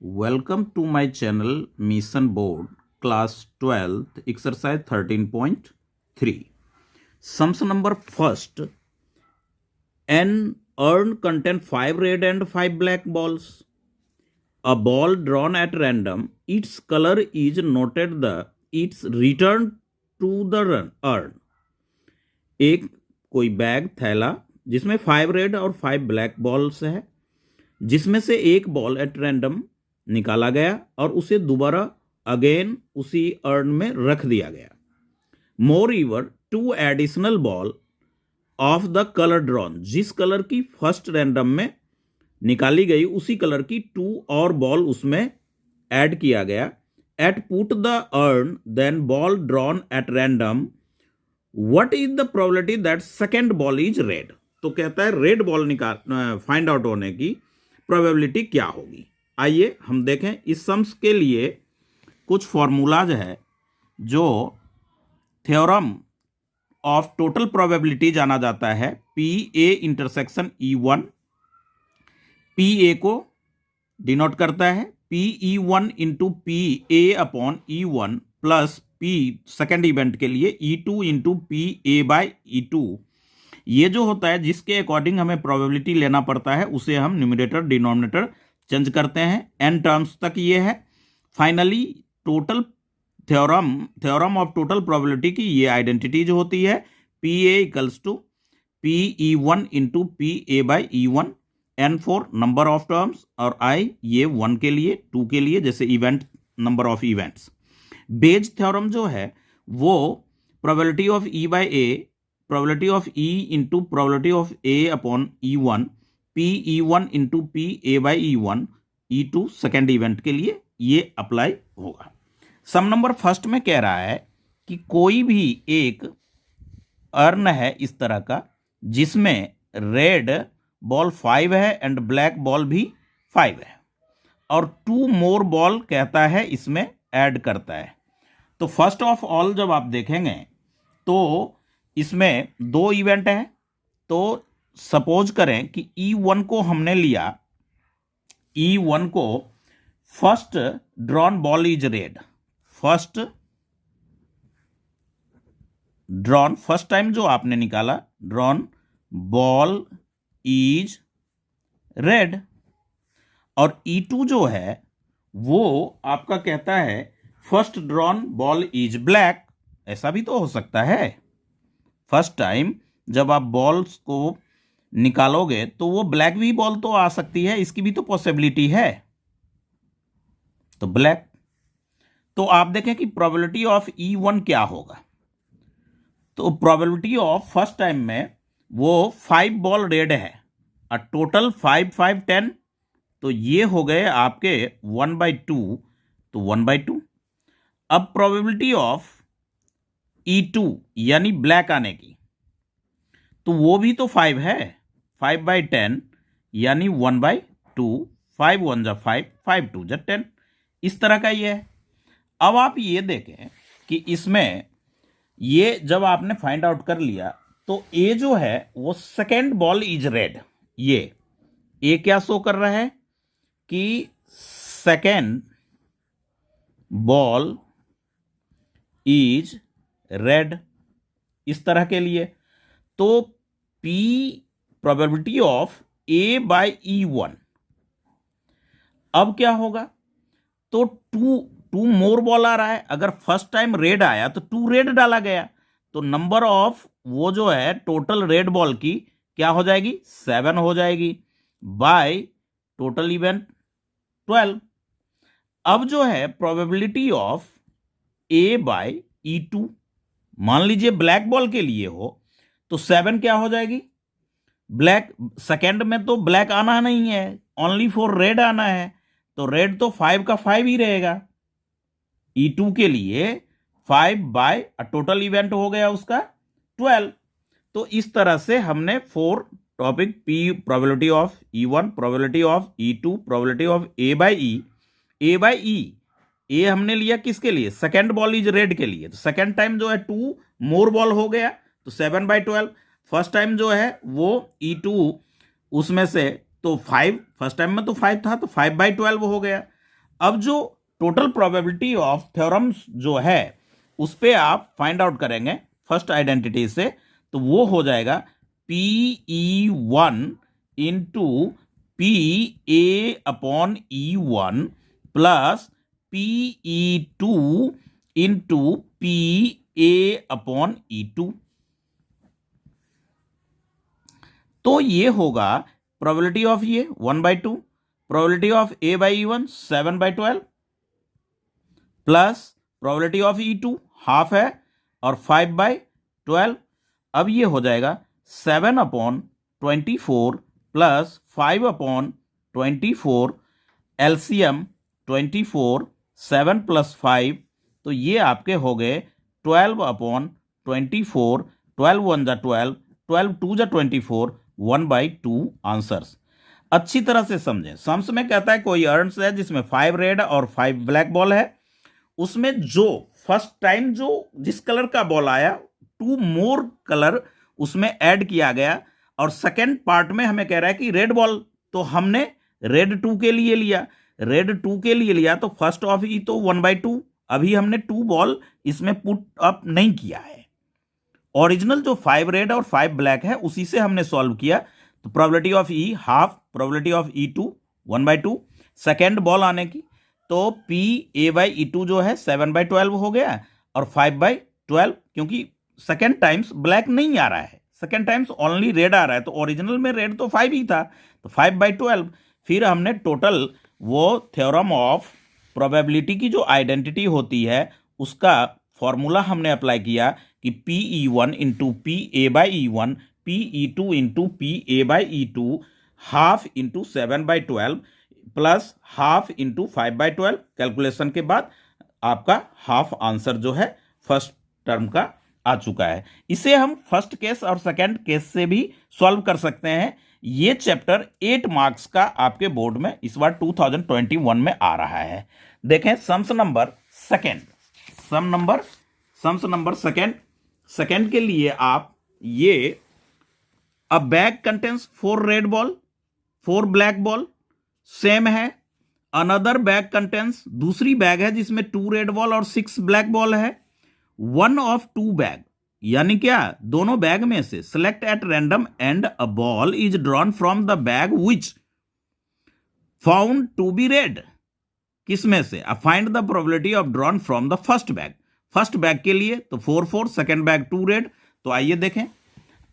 Welcome to my channel Mission Board Class 12th Exercise 13.3. Sums number first. An urn contains 5 red and 5 black balls. A ball drawn at random, its color is noted its return to the urn. एक कोई bag थैला जिसमें 5 red और 5 black balls है, जिसमें से एक ball at random निकाला गया और उसे दोबारा अगेन उसी अर्न में रख दिया गया. मोर इवर 2 additional ball of the colour drawn, जिस कलर की फर्स्ट रैंडम में निकाली गई उसी कलर की 2 और बॉल उसमें ऐड किया गया. At put the urn then ball drawn at random, what is the probability that second ball is red. तो कहता है रेड बॉल निकाल फाइंड आउट होने की प्रोबेबिलिटी क्या होगी. आइए हम देखें. इस सम्स के लिए कुछ फॉर्मूलाज है जो थ्योरम ऑफ टोटल प्रोबेबिलिटी जाना जाता है. P A intersection E one, P A को डिनोट करता है P E one into P A upon E one plus P second event के लिए E two into P A by E two. ये जो होता है जिसके अकॉर्डिंग हमें प्रोबेबिलिटी लेना पड़ता है उसे हम न्यूमरेटर डिनोमिनेटर चेंज करते हैं. एन टर्म्स तक ये है. Finally total theorem of total probability की ये आइडेंटिटी जो होती है P A equals to P E one into P A by E one. N for number of terms और आई ये 1 के लिए 2 के लिए जैसे event number of events. Bayes theorem जो है वो probability of E by A, probability of E into probability of A upon E one, P E one into P A by E one E two second event के लिए ये apply होगा. सम number first में कह रहा है कि कोई भी एक अर्न है इस तरह का जिसमें रेड बॉल 5 है एंड ब्लैक बॉल भी 5 है और 2 मोर बॉल कहता है इसमें ऐड करता है. तो फर्स्ट ऑफ ऑल जब आप देखेंगे तो इसमें 2 इवेंट है. तो सपोज करें कि E1 को हमने लिया, E1 को first drawn ball is red, first drawn first time जो आपने निकाला ड्रॉन बॉल इज रेड और E2 जो है वो आपका कहता है first drawn ball is black. ऐसा भी तो हो सकता है. फर्स्ट टाइम जब आप बॉल्स को निकालोगे तो वो ब्लैक भी बॉल तो आ सकती है, इसकी भी तो पॉसिबिलिटी है. तो ब्लैक. तो आप देखें कि प्रोबेबिलिटी ऑफ E1 क्या होगा. तो प्रोबेबिलिटी ऑफ फर्स्ट टाइम में वो 5 बॉल रेड है और टोटल 5 5 10. तो ये हो गए आपके 1/2. तो 1/2. अब प्रोबेबिलिटी ऑफ E2 यानी ब्लैक आने की तो वो भी तो 5 है. 5/10 यानी 1/2. 5 1 जा 5, 5 2 जा 10. इस तरह का ये है. अब आप ये देखें कि इसमें ये जब आपने फाइंड आउट कर लिया तो ए जो है वो सेकेंड बॉल इज रेड. ये ए क्या शो कर रहा है कि सेकेंड बॉल इज रेड इस तरह के लिए. तो P probability of A by E1 अब क्या होगा. तो 2 मोर बॉल आ रहा है. अगर फर्स्ट टाइम रेड आया तो 2 रेड डाला गया तो नंबर ऑफ वो जो है टोटल रेड बॉल की क्या हो जाएगी 7 हो जाएगी बाय टोटल इवेंट 12. अब जो है probability of A by E2 मान लीजिए ब्लैक बॉल के लिए हो तो 7 क्या हो जाएगी. ब्लैक सेकेंड में तो ब्लैक आना नहीं है, ओनली फॉर रेड आना है. तो रेड तो 5 का 5 ही रहेगा. E2 के लिए 5 बाय टोटल इवेंट हो गया उसका 12. तो इस तरह से हमने 4 topic P probability of E1, probability of E2, probability of A by E. ए हमने लिया किसके लिए सेकेंड बॉल इज रेड के लिए. तो सेकेंड टाइम जो है 2 मोर बॉल हो गया तो 7/12. फर्स्ट टाइम जो है वो E2 उसमें से तो 5 फर्स्ट टाइम में तो 5 था तो 5/12 हो गया. अब जो टोटल प्रोबेबिलिटी ऑफ थ्योरम्स जो है उस पे आप फाइंड आउट करेंगे फर्स्ट आइडेंटिटी से, तो वो हो जाएगा PE1 into PA/E1 plus PE2 into PA/E2। तो ये होगा प्रोबेबिलिटी ऑफ ये 1/2, probability of A/E1 7/12 plus probability of E2 half है और 5/12। अब ये हो जाएगा 7/24 प्लस 5/24, एलसीएम 24, 7 प्लस 5, तो ये आपके हो गए 12/24, 12 1 जा 12, 12 2 जा 24, 1/2 आंसर्स। अच्छी तरह से समझें, सम्स में कहता है कोई अर्न्स है जिसमें 5 रेड और 5 ब्लैक बॉल है, उसमें जो फर्स्ट टाइम जो जिस कलर का बॉल आया 2 मोर कलर उसमें ऐड किया गया, और सेकेंड पार्ट में हमें कह रहा है कि रेड बॉल, तो हमने रेड 2 के लिए लिया, रेड 2 के लिए लिया तो फर्स्ट ऑफ ई तो 1/2, अभी हमने 2 बॉल इसमें पुट अप नहीं किया है, ओरिजिनल जो 5 रेड और 5 ब्लैक है उसी से हमने सॉल्व किया। तो probability of E half, probability of E2 1/2, second ball आने की, तो PA/E2 जो है 7/12 हो गया और 5/12, क्योंकि सेकेंड टाइम्स ब्लैक नहीं आ रहा है, सेकेंड टाइम्स ओनली रेड आ रहा है, तो ओरिजिनल में रेड तो 5 ही था, तो 5/12। फिर हमने टोटल वो थ्योरम ऑफ प्रोबेबिलिटी की जो आइडेंटिटी होती है उसका फॉर्मूला हमने अप्लाई किया कि PE1 into PA/E1, PE2 into PA/E2, half into 7/12 plus half into 5/12, calculation के बाद आपका हाफ आंसर जो है फर्स्ट टर्म का आ चुका है। इसे हम फर्स्ट केस और सेकंड केस से भी सॉल्व कर सकते हैं। ये चैप्टर 8 मार्क्स का आपके बोर्ड में इस बार 2021 में आ रहा है। देखें sums number second, sums number second के लिए आप ये अ bag contains 4 red ball 4 black ball, same है। अनदर बैग कंटेन्स, दूसरी बैग है जिसमें 2 रेड बॉल और 6 ब्लैक बॉल है। 1 ऑफ 2 बैग, यानी क्या, दोनों बैग में से select at random and a ball is drawn from the bag which found to be red. किसमें से? Find the probability of drawn from the first bag. First bag के लिए तो 4 सेकेंड बैग 2 रेड। तो आइए देखें,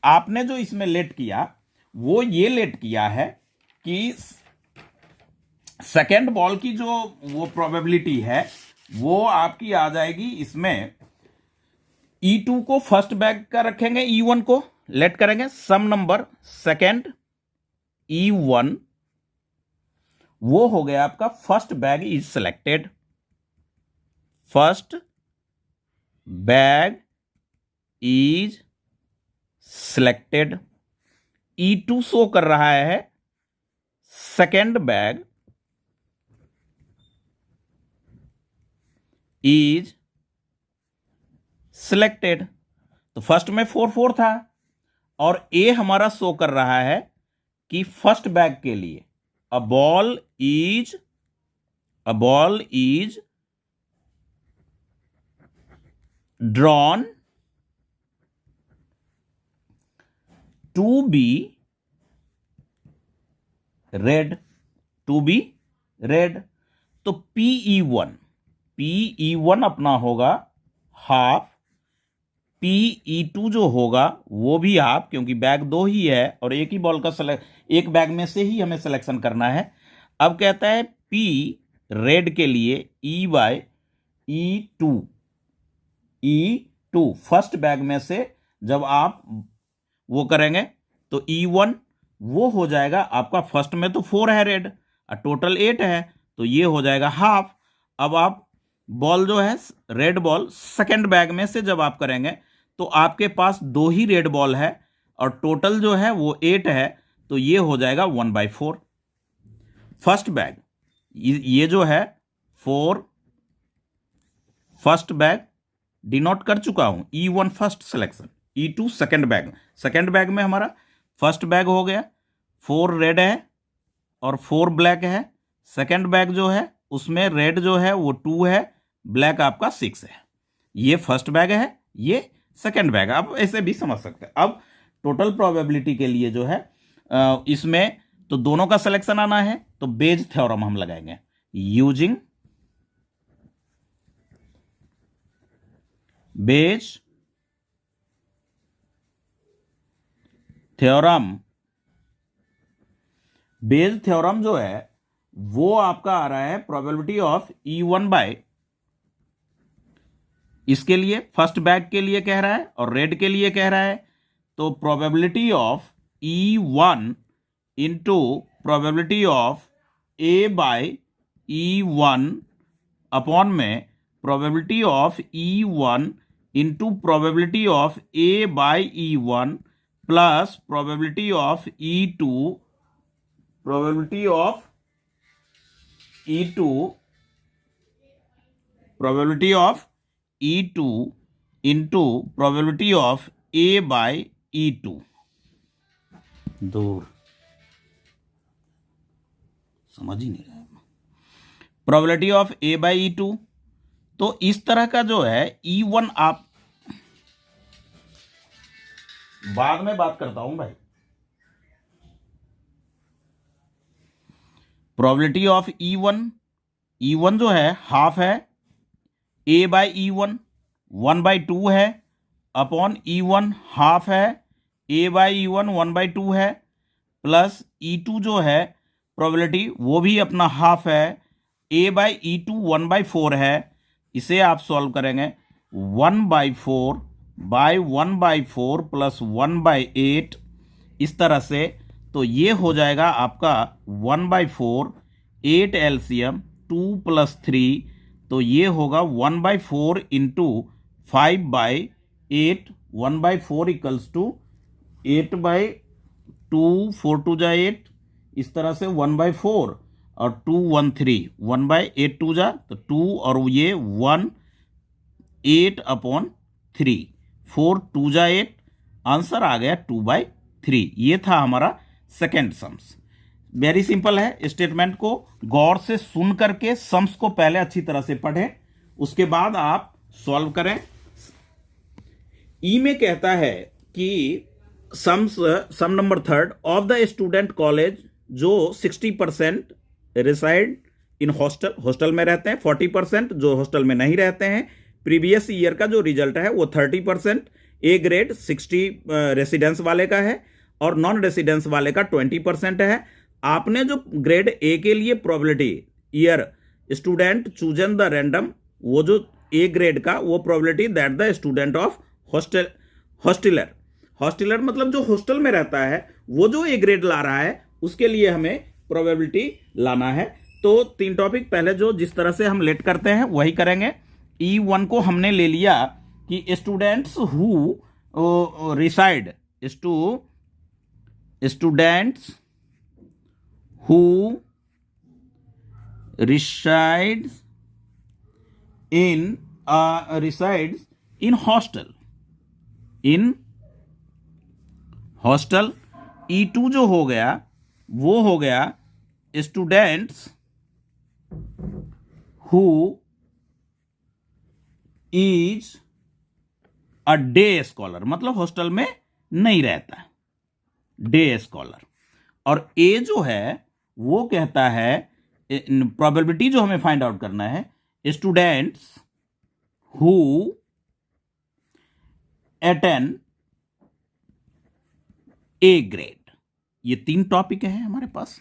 आपने जो इसमें लेट किया वो ये लेट किया है कि सेकेंड बॉल की जो वो प्रोबेबिलिटी है वो आपकी आ जाएगी इसमें, E2 को फर्स्ट बैग का रखेंगे, E1 को लेट करेंगे, सम नंबर सेकेंड E1, वो हो गया आपका first bag is selected, first bag is selected. E2 show कर रहा है सेकेंड बैग इज सिलेक्टेड। तो फर्स्ट में 4 था और ए हमारा शो कर रहा है कि फर्स्ट बैग के लिए a ball is drawn to be red, तो PE1 अपना होगा हाफ, PE2 जो होगा वो भी हाफ, क्योंकि बैग 2 ही है और एक ही बॉल का एक बैग में से ही हमें सिलेक्शन करना है। अब कहता है P रेड के लिए E/E2 फर्स्ट बैग में से जब आप वो करेंगे तो E1 वो हो जाएगा आपका, फर्स्ट में तो 4 है रेड और टोटल 8 है, तो ये हो जाएगा हाफ। अब आप बॉल जो है रेड बॉल सेकेंड बैग में से जब आप करेंगे तो आपके पास 2 ही रेड बॉल है और टोटल जो है वो 8 है, तो ये हो जाएगा 1/4। फर्स्ट बैग ये जो है 4 फर्स्ट बैग डिनोट कर चुका हूं, E1 first selection, E2 second bag में हमारा फर्स्ट बैग हो गया, 4 रेड है और 4 ब्लैक है, सेकेंड बैग जो है उसमें रेड जो है वो 2 है, ब्लैक आपका 6 है। ये फर्स्ट बैग है, ये सेकंड बैग है। आप ऐसे भी समझ सकते हैं। अब टोटल प्रोबेबिलिटी के लिए जो है इसमें तो दोनों का सिलेक्शन आना है, तो बेज थ्योरम हम लगाएंगे। Using Bayes theorem, Bayes theorem जो है वो आपका आ रहा है प्रोबेबिलिटी ऑफ E1 बाय, इसके लिए फर्स्ट बैग के लिए कह रहा है और रेड के लिए कह रहा है, तो probability of E1 into probability of A by E1 upon में probability of E1 into probability of A by E1 plus probability of E2, probability of E2, probability of E2 into probability of A by E2। दूर समझ ही नहीं रहा। Probability of A by E2, तो इस तरह का जो है E1 आप बाद में बात करता हूं भाई। प्रोबेबिलिटी ऑफ E1 जो है हाफ है, A बाय E1 1/2 है, अपॉन E1 हाफ है, A बाय E1 1/2 है, प्लस E2 जो है प्रोबेबिलिटी वो भी अपना हाफ है, A बाय E2 1/4 है। इसे आप सॉल्व करेंगे 1/4 बाय 1/4 प्लस 1/8 इस तरह से, तो ये हो जाएगा आपका 1/4, 8 LCM 2 + 3, तो ये होगा 1/4 इंटू 5/8, 1/4 इक्वल्स टू 8/2, 4 2 जा 8, इस तरह से 1/4 और 2 1 3, 1/8 2 जा तो 2 और ये 1 8/3, 4 2 जा 8, आंसर आ गया 2/3। ये था हमारा सेकेंड सम्स। वेरी सिंपल है। स्टेटमेंट को गौर से सुन करके सम्स को पहले अच्छी तरह से पढ़ें, उसके बाद आप सॉल्व करें। ई में कहता है कि some number third of the student college जो 60% रिसाइड इन हॉस्टल में रहते हैं, 40% जो हॉस्टल में नहीं रहते हैं। प्रीवियस ईयर का जो रिजल्ट है वो 30%, ए ग्रेड 60 रेसिडेंस वाले का है और नॉन रेसिडेंस वाले का 20% है। आपने जो ग्रेड ए के लिए probability year student chosen the random, वो जो ए ग्रेड का वो probability that the student of hosteller मतलब जो हॉस्टल में रहता है वो जो ए ग्रेड ला रहा है उसके लिए हमें प्रोबेबिलिटी लाना है। तो 3 टॉपिक पहले जो जिस तरह से हम लेट करते हैं वही करेंगे। E1 को हमने ले लिया कि students who reside, students who resides in hostel, E2 जो हो गया वो हो गया students who is a day scholar, मतलब हॉस्टल में नहीं रहता, डे स्कॉलर। और ए जो है वो कहता है प्रोबेबिलिटी जो हमें फाइंड आउट करना है, students who attend A grade. ये 3 टॉपिक है हमारे पास।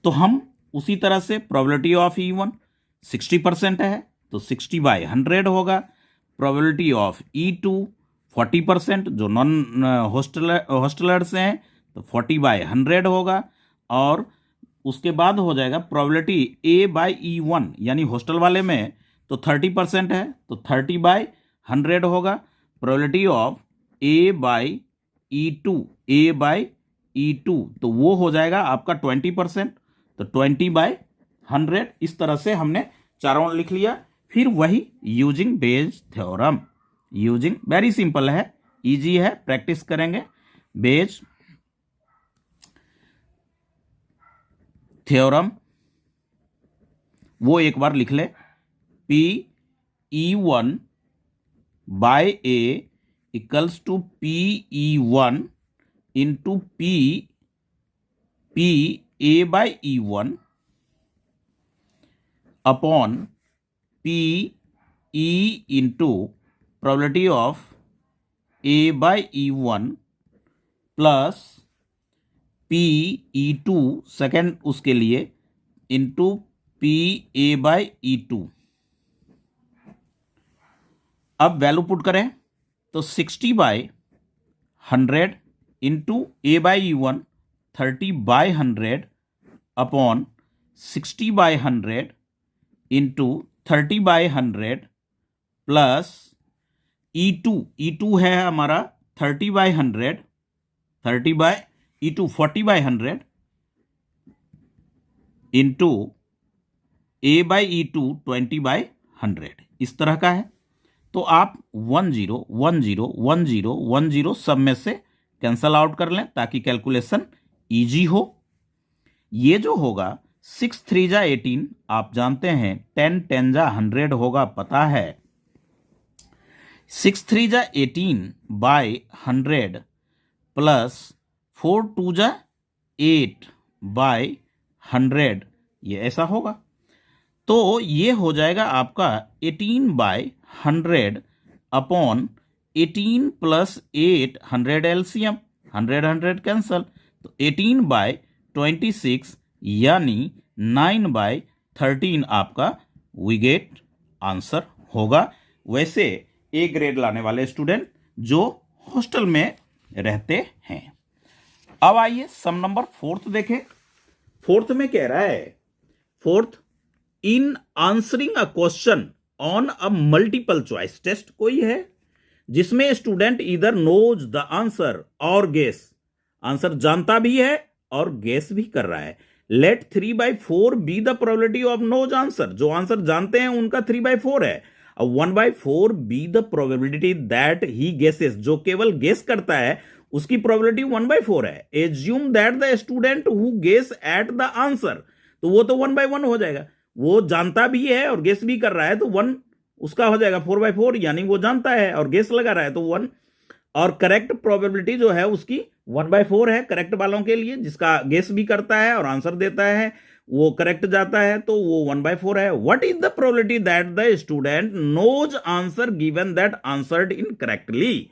तो हम उसी तरह से प्रोबेबिलिटी ऑफ E1 60% है तो 60/100 होगा। प्रोबेबिलिटी ऑफ E2 40% जो नॉन हॉस्टलर्स हैं तो 40/100 होगा। और उसके बाद हो जाएगा प्रोबेबिलिटी A/E1 यानी हॉस्टल वाले में तो 30% है तो 30/100 होगा। प्रोबेबिलिटी ऑफ A/E2 तो वो हो जाएगा आपका 20%, तो 20/100। इस तरह से हमने चारों लिख लिया। फिर वही using Bayes theorem, using very simple है, इजी है, प्रैक्टिस करेंगे। बेज थ्योरम वो एक बार लिख ले। P E one by A equals to P E one into P A by E one upon P E into probability of A by E one plus P E two second उसके लिए into P A by E two. अब value put करें तो 60/100 into A by E one 30/100 upon 60/100 into 30/100 plus E two है हमारा 30/100 40/100 into A by E two 20/100 इस तरह का है। तो आप 10 10 10 10 सब में से कैंसल आउट कर लें ताकि कैलकुलेशन इजी हो। ये जो होगा 6 3 जा 18 आप जानते हैं, 10 10 जा 100 होगा पता है। 6 3 जा 18/100 प्लस 4 2 जा 8/100 ये ऐसा होगा। तो ये हो जाएगा आपका 18/100 अपॉन 18 प्लस 8 100 एलसीएम 100 कैंसल, तो 18/26 यानी 9/13 आपका वी गेट आंसर होगा। वैसे ए ग्रेड लाने वाले स्टूडेंट जो हॉस्टल में रहते हैं। अब आइए सम नंबर 4 देखें। 4 में कह रहा है, 4 in answering a question on a multiple choice test कोई है जिसमें स्टूडेंट इधर नोज द आंसर और गेस, आंसर जानता भी है और गेस भी कर रहा है। Let 3/4 be the probability of knows answer, जो आंसर जानते हैं उनका 3/4 है। 1/4 be the probability that he guesses, जो केवल गेस करता है उसकी प्रोबेबिलिटी 1/4 है। Assume that the student who guess at the answer, तो वो तो 1/1 हो जाएगा, वो जानता भी है और गेस भी कर रहा है तो 1 उसका हो जाएगा 4/4, यानी वो जानता है और गेस लगा रहा है तो 1। और करेक्ट प्रोबेबिलिटी जो है उसकी 1/4 है करेक्ट वालों के लिए, जिसका गेस भी करता है और आंसर देता है वो करेक्ट जाता है तो वो 1/4 है। What is the probability that the student knows answer given that answered incorrectly,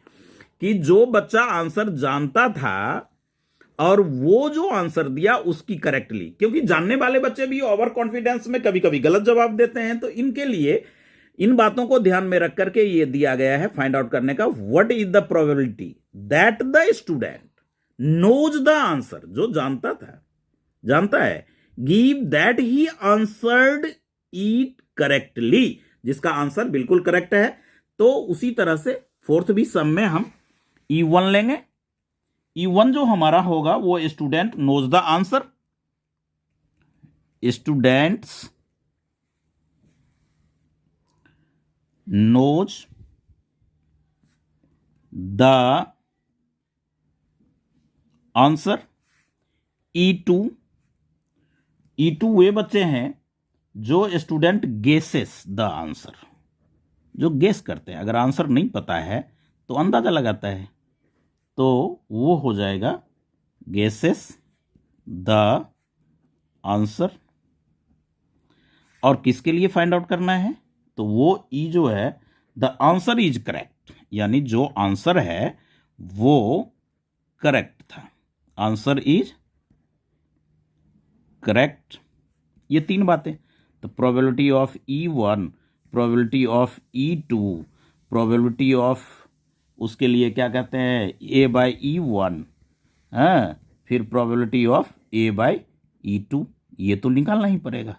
कि जो बच्चा आंसर जानता था और वो जो आंसर दिया उसकी करेक्टली, क्योंकि जानने वाले बच्चे भी ओवर कॉन्फिडेंस में कभी कभी गलत जवाब देते हैं, तो इनके लिए इन बातों को ध्यान में रख करके ये दिया गया है फाइंड आउट करने का। What is the probability that the student knows the answer, जो जानता है, give that he answered it correctly, जिसका आंसर बिल्कुल करेक्ट है। तो उसी तरह से 4th भी सम में हम E1 लेंगे। E1 जो हमारा होगा वो student knows the answer, students knows the answer. E2 वे बच्चे हैं जो स्टूडेंट गेसेस द आंसर, जो गेस करते हैं, अगर आंसर नहीं पता है तो अंदाजा लगाता है, तो वो हो जाएगा गेसेस द आंसर। और किसके लिए फाइंड आउट करना है, तो वो ई जो है द आंसर इज करेक्ट, यानी जो आंसर है वो करेक्ट था, आंसर इज करेक्ट। ये 3 बातें, तो probability of E1, probability of E2, probability of उसके लिए क्या कहते हैं A/E1, फिर प्रोबेबिलिटी ऑफ A/E2, ये तो निकालना ही पड़ेगा।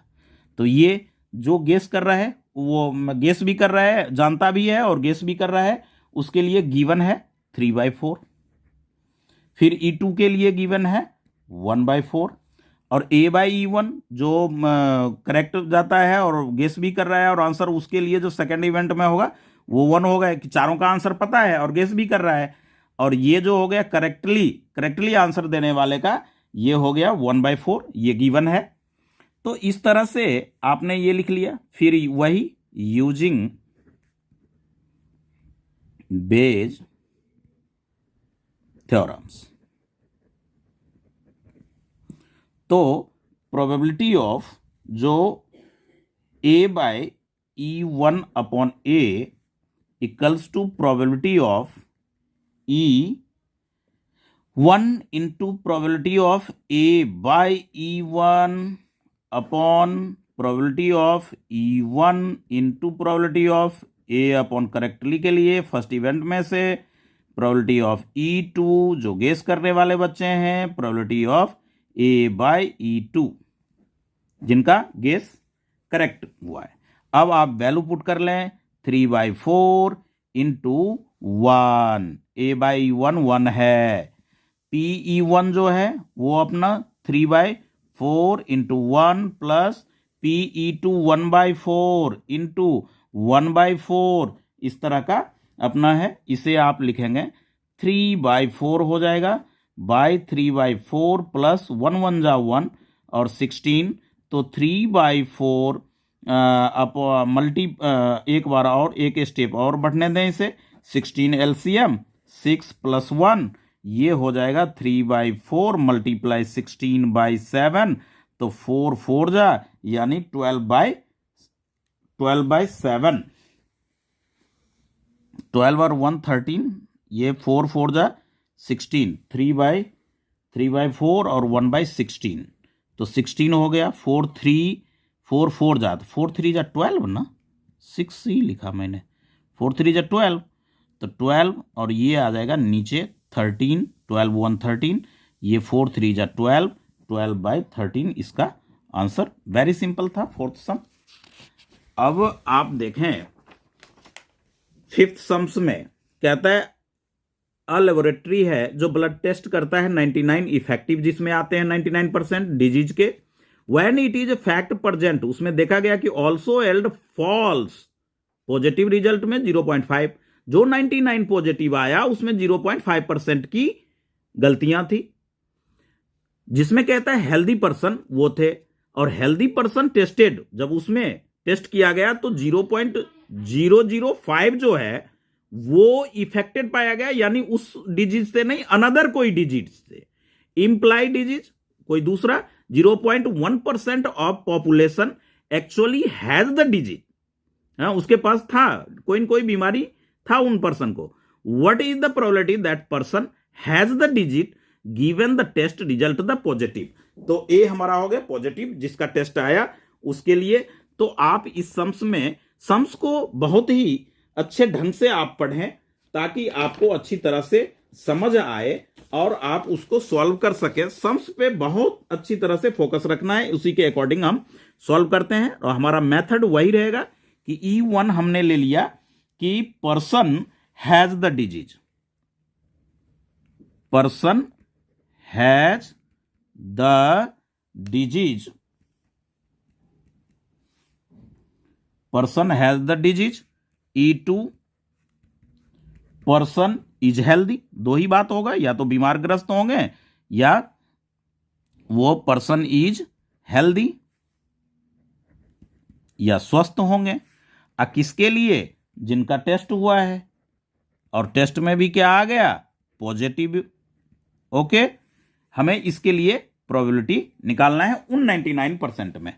तो ये जो गेस कर रहा है वो गेस भी कर रहा है, जानता भी है और गेस भी कर रहा है, उसके लिए गिवन है 3/4। फिर E2 के लिए गिवन है 1/4, और A/E1 जो करेक्ट जाता है और गेस भी कर रहा है और आंसर उसके लिए जो सेकंड इवेंट में होगा वो 1 होगा, कि चारों का आंसर पता है और गेस भी कर रहा है। और ये जो हो गया करेक्टली आंसर देने वाले का ये हो गया 1/4, ये गिवन है। तो इस तरह से आपने ये लिख लिया। फिर वही यूजिंग बेज थ्योरम्स, तो प्रोबेबिलिटी ऑफ जो a by E1 upon a equals to probability of E1 into probability of a by E1 upon probability of E1 into probability of a upon correctly के लिए first event में से probability of E2 जो guess करने वाले बच्चे हैं, probability of a by E2 जिनका गेस करेक्ट हुआ है। अब आप वैल्यू पुट कर लें 3/4 इंटू 1, a बाई 1 है, PE1 जो है वो अपना 3/4 इंटू 1 प्लस PE2 1/4 इंटू 1/4 इस तरह का अपना है। इसे आप लिखेंगे 3/4 हो जाएगा बाय 3/4 प्लस 1 1 जा 1 और 16, तो 3/4 अप मल्टी एक बार और एक स्टेप और बढ़ने दें इसे, 16 LCM 6 प्लस 1 ये हो जाएगा 3/4 मल्टीप्लाई 16/7, तो 4 4 जा यानी 12/7, 12 और 1 13, ये 4 4 जा 16, 3/4 और 1/16, तो 16 हो गया। 4 4 जा, तो 4 3 जा 12 ना, 6 ही लिखा मैंने, 4 3 जा 12, तो 12 और ये आ जाएगा नीचे 13, 12 1 13, ये 4 3 जा 12, 12/13 इसका आंसर। वेरी सिंपल था फोर्थ सम। अब आप देखें फिफ्थ सम्स में कहता है अ लेबोरेटरी है जो ब्लड टेस्ट करता है 99 इफेक्टिव, जिसमें आते हैं 99% डिजीज के, when it is a fact present, उसमें देखा गया कि also yield false, positive result में 0.5, जो 99 पॉजिटिव आया उसमें 0.5% की गलतियां थी, जिसमें कहता है हेल्दी पर्सन वो थे, और हेल्दी पर्सन टेस्टेड, जब उसमें टेस्ट किया गया तो 0.005 जो है वो इफेक्टेड पाया गया, यानी उस डिजीज से नहीं, अनदर कोई डिजीज से, इंप्लाई डिजीज कोई दूसरा। 0.1% of population actually has the disease, उसके पास था, कोई न कोई बीमारी था उन पर्सन को। What is the probability that person has the disease given the test result the positive, तो ए हमारा हो गया पॉजिटिव जिसका टेस्ट आया उसके लिए। तो आप इस सम्स में, सम्स को बहुत ही अच्छे ढंग से आप पढ़ें ताकि आपको अच्छी तरह से समझ आए और आप उसको सॉल्व कर सकें। सम्स पे बहुत अच्छी तरह से फोकस रखना है, उसी के अकॉर्डिंग हम सॉल्व करते हैं, और हमारा मेथड वही रहेगा कि E1 हमने ले लिया कि person has the disease, person has the disease, person has the disease. E2 person is healthy, दो ही बात होगा, या तो बीमार ग्रस्त होंगे या वो पर्सन इज हेल्दी या स्वस्थ होंगे। किसके लिए? जिनका टेस्ट हुआ है, और टेस्ट में भी क्या आ गया? पॉजिटिव। ओके, हमें इसके लिए प्रोबेबिलिटी निकालना है उन 99% में,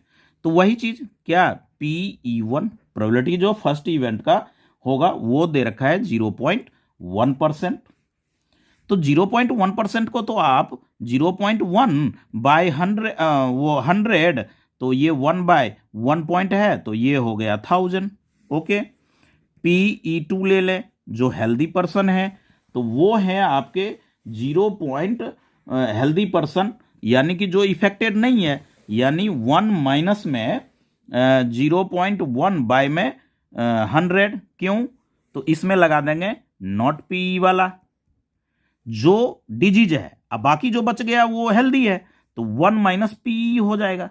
तो वही चीज क्या, PE1 प्रोबेबिलिटी जो फर्स्ट इवेंट का होगा वो दे रखा है 0.1%, तो 0.1% को तो आप 0.1 बाय 100, तो ये 1/1 पॉइंट है, तो ये हो गया 1000। ओके, PE2 ले लें जो हेल्दी पर्सन है, तो वो है आपके 0. हेल्दी पर्सन यानी कि जो इफेक्टेड नहीं है, यानी 1 माइनस में 0.1 बाय में 100, क्यों? तो इसमें लगा देंगे नॉट PE वाला जो डिजीज है, अब बाकी जो बच गया वो हेल्दी है, तो 1 माइनस PE हो जाएगा,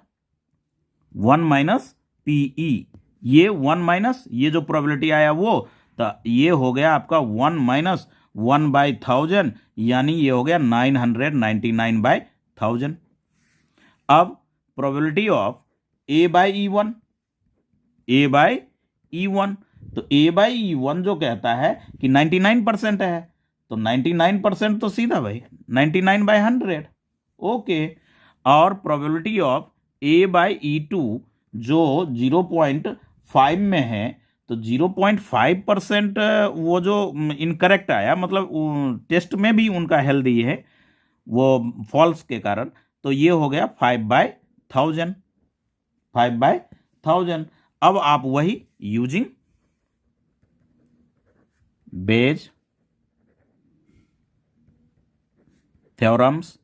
1 माइनस PE, ये 1 माइनस ये जो प्रोबेबिलिटी आया वो, तो ये हो गया आपका 1 माइनस 1/1000, यानी ये हो गया 999/1000। अब probability of A by E one, A by E one. तो ए बाई ई वन जो कहता है कि 99% है, तो 99% तो सीधा भाई 99/100, ओके। और probability of A by E two जो 0.5 में है, तो 0.5% वो जो इनकरेक्ट आया, मतलब टेस्ट में भी उनका हेल्दी है, वो फॉल्स के कारण, तो ये हो गया 5/1000, 5/1000। अब आप वही यूजिंग बेज थ्योरम्स,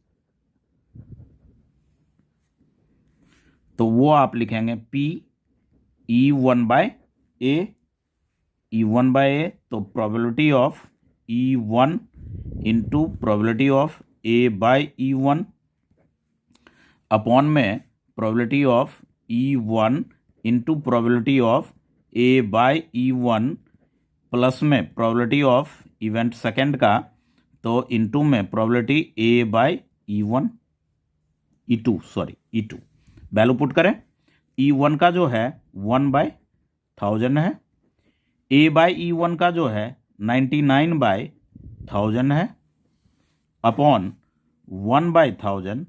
तो वो आप लिखेंगे P E1/A, E1/A, तो probability of E1 into probability of A/E1 upon में probability of E1 into probability of A/E1 plus में प्रोबेबिलिटी ऑफ इवेंट सेकेंड का, तो इंटू में probability A/E1 E2 value put करें। E1 का जो है 1/1000 है, A/E1 का जो है 99/1000 है, अपॉन 1/1000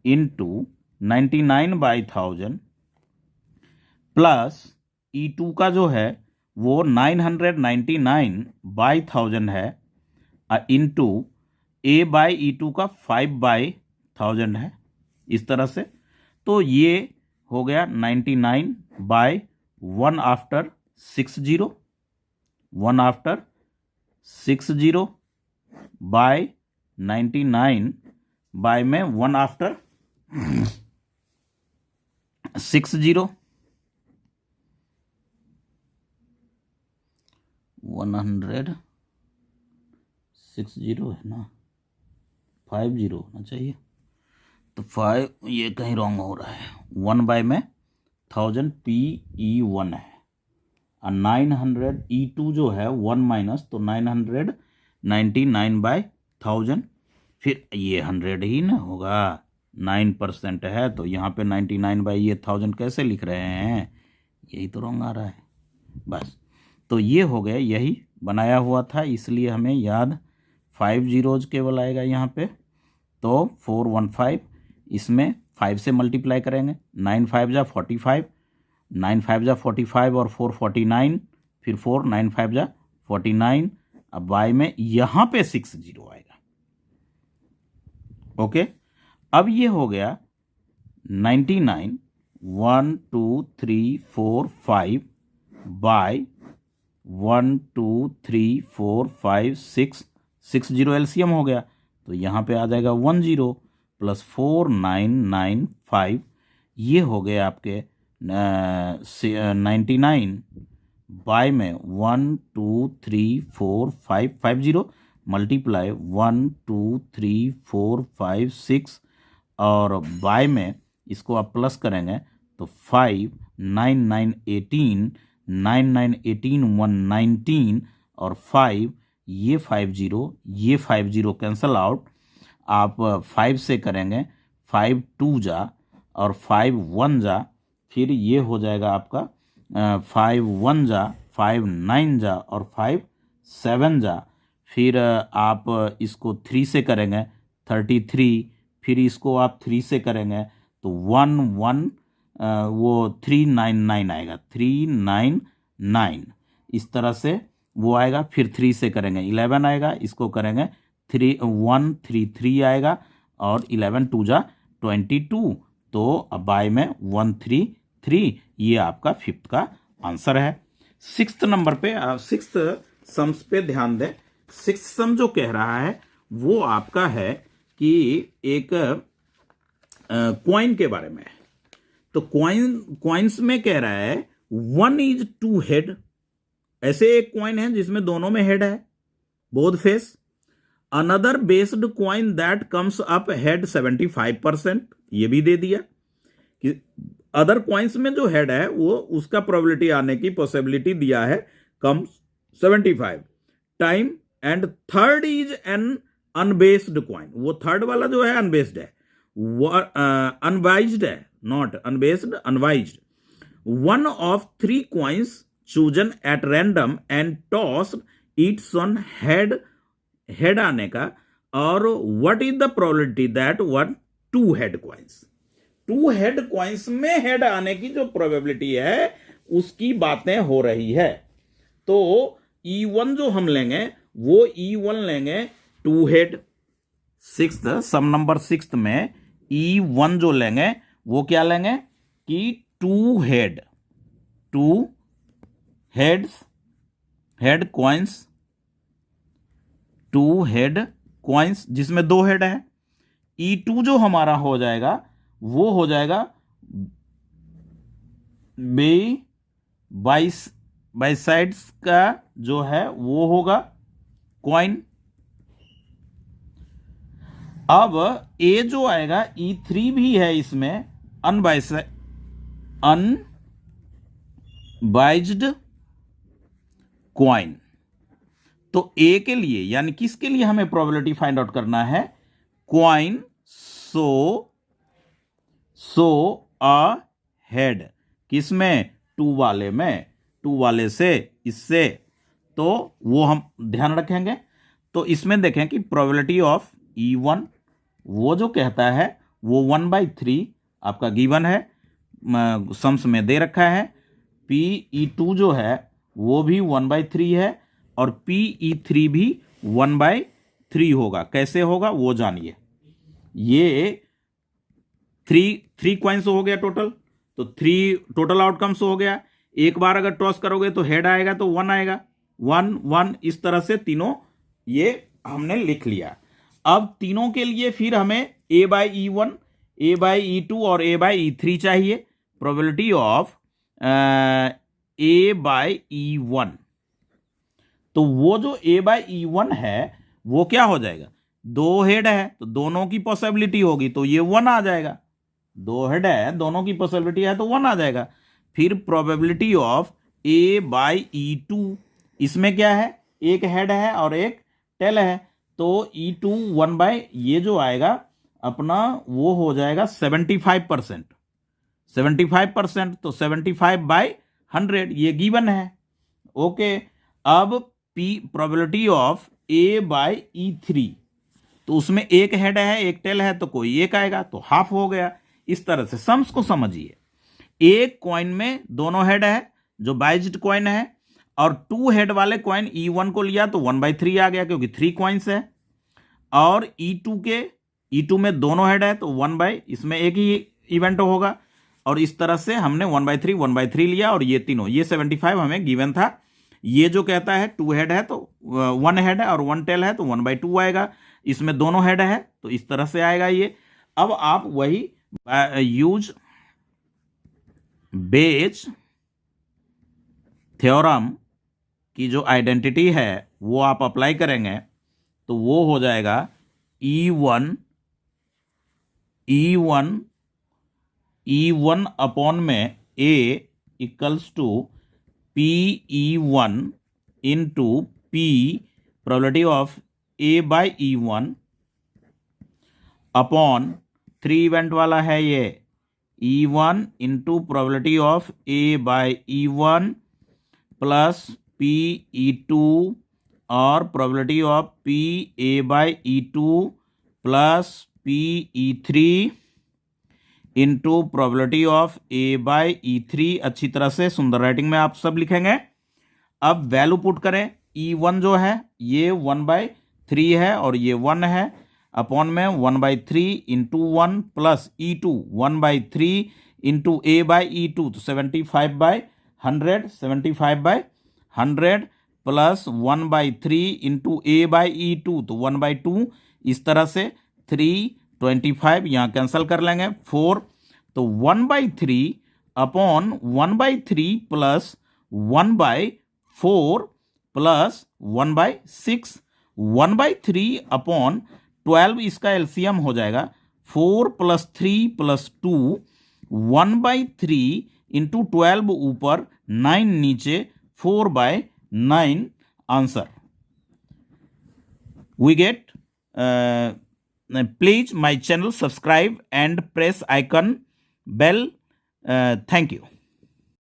इंटू 99/1000 प्लस E2 का जो है वो 999/1000 है, इंटू A/E2 का 5/1000 है, इस तरह से। तो ये हो गया 99/1 आफ्टर 60, 1 आफ्टर 60 बाय 99 बाय में 1 आफ्टर 60, 160 है ना, 50 होना चाहिए, तो 5 ये कहीं रॉन्ग हो रहा है, 1 बाय में 1000 PE1 है, और 900 E2 जो है 1 माइनस, तो 999/1000, फिर ये 100 ही ना होगा, 9% है, तो यहाँ पे 99/1000 कैसे लिख रहे हैं, यही तो रॉन्ग आ रहा है बस। तो ये हो गया, यही बनाया हुआ था, इसलिए हमें याद 5 zeros केवल आएगा यहाँ पे, तो 415, इसमें 5 से मल्टीप्लाई करेंगे, 9 5 जा 45, 9 5 जा 45 और 4 49, फिर 4 9 5 जा 49, अब बाय में यहाँ पे 6 0 आएगा, ओके। अब ये हो गया 99 1 2 3 4 5 बाय 1 2 3 4 5 6 0 एलसीएम हो गया, तो यहाँ पे आ जाएगा 10 प्लस 4995, ये हो गए आपके 99 बाय में 1 2 3 4 5 50 मल्टीप्लाई 1 2 3 4 5 6 और बाय में इसको आप प्लस करेंगे तो 5 9 9 18 9 9 18 119 और 5 ये 50 कैंसल आउट, आप 5 से करेंगे 5 2 जा और 5 1 जा, फिर ये हो जाएगा आपका 5 1 जा 5 9 जा और 5 7 जा, फिर आप इसको 3 से करेंगे 33, फिर इसको आप 3 से करेंगे तो 1 1 वो 399 आएगा, 399 इस तरह से वो आएगा, फिर 3 से करेंगे 11 आएगा, इसको करेंगे 133 आएगा और 11 2 जा 22, तो अब बाय में 133, ये आपका 5th का आंसर है। 6th नंबर पे 6th सम्स पे ध्यान दें। 6th सम जो कह रहा है वो आपका है कि एक कॉइन के बारे में, तो कॉइन्स में कह रहा है 1 is 2 हेड, ऐसे एक कॉइन है जिसमें दोनों में हेड है, both face. Another based coin that comes up head 75%, ये भी दे दिया कि अदर कॉइन्स में जो हेड है वो उसका प्रोबेबिलिटी आने की पॉसिबिलिटी दिया है कम 75 time, and third is an unbiased coin, वो थर्ड वाला जो है अनबेस्ड है, वो अनबाइज्ड है, not unbased, unwise. One of three coins chosen at random and tossed its on head आने का, और what is the probability that one two head coins, two head coins में हेड आने की जो प्रोबेबिलिटी है उसकी बातें हो रही है। तो E1 जो हम लेंगे वो E1 लेंगे two head. Sixth sum number sixth में E1 जो लेंगे वो क्या लेंगे कि two head coins, two head coins जिसमें दो हेड है। E2 जो हमारा हो जाएगा वो हो जाएगा बाई साइड्स का जो है वो होगा कॉइन। अब ए जो आएगा E3 भी है इसमें अनबाइज्ड कॉइन। तो ए के लिए यानी किसके लिए हमें प्रोबेबिलिटी फाइंड आउट करना है, कॉइन सो अ हेड, किसमें, टू वाले में, टू वाले से, इससे, तो वो हम ध्यान रखेंगे। तो इसमें देखें कि प्रोबेबिलिटी ऑफ E1 वो जो कहता है वो 1/3 आपका गिवन है, सम्स में दे रखा है। PE2 जो है वो भी 1/3 है और PE3 भी 1/3 होगा। कैसे होगा वो जानिए। ये थ्री कॉइन्स हो गया टोटल, तो 3 टोटल आउटकम्स हो गया। एक बार अगर टॉस करोगे तो हेड आएगा तो 1 आएगा, 1 1, इस तरह से तीनों ये हमने लिख लिया। अब तीनों के लिए फिर हमें A/E1, A/E2 और A/E3 चाहिए। प्रोबेबिलिटी ऑफ A/E1, तो वो जो A/E1 है वो क्या हो जाएगा, दो हेड है तो दोनों की पॉसिबिलिटी होगी तो ये 1 आ जाएगा। दो हेड है, दोनों की पॉसिबिलिटी है तो 1 आ जाएगा। फिर प्रोबेबिलिटी ऑफ A/E2, इसमें क्या है, एक हेड है और एक टेल है, तो E2 1 ये जो आएगा अपना वो हो जाएगा 75%। 75% तो 75/100 ये गिवन है। ओके, अब प्रोबेबिलिटी ऑफ A/E3, तो उसमें एक हेड है एक टेल है तो कोई एक आएगा तो हाफ हो गया। इस तरह से सम्स को समझिए। एक कॉइन में दोनों हेड है जो बाइज्ड कॉइन है, और टू हेड वाले कॉइन E1 को लिया तो 1/3 आ गया क्योंकि 3 कॉइन्स है, और E2 में दोनों हेड है तो 1 इसमें एक ही इवेंट होगा, और इस तरह से हमने 1/3 लिया, और ये तीनों, ये 75 हमें गिवन था। ये जो कहता है टू हेड है तो 1 हेड है और 1 टेल है तो 1/2 आएगा, इसमें दोनों हेड है तो इस तरह से आएगा ये। अब आप वही यूज बेज थ्योरम की जो आइडेंटिटी है वो आप अप्लाई करेंगे तो वो हो जाएगा E1 अपॉन में A equals to PE1 into P, probability of A/E1 upon 3 event वाला है ये, E1 into probability of A/E1 plus PE2 और probability of PA/E2 plus PE3 into probability of A/E3। अच्छी तरह से सुंदर राइटिंग में आप सब लिखेंगे। अब वैल्यू पुट करें। E1 जो है ये 1/3 है और ये 1 है, अपॉन में 1/3 into 1 plus E2 1/3 into A/E2 तो 75/100, 75/100 प्लस 1/3 इंटू A/E2 तो 1/2, इस तरह से 325 यहाँ कैंसिल कर लेंगे 4, तो 1/3 अपॉन 1/3 प्लस 1/4 प्लस 1/6, 1/3 अपॉन 12, इसका एलसीएम हो जाएगा 4 + 3 + 2, 1/3 इंटू 12 ऊपर 9 नीचे 4/9 answer we get. Please my channel subscribe and press icon bell. Thank you.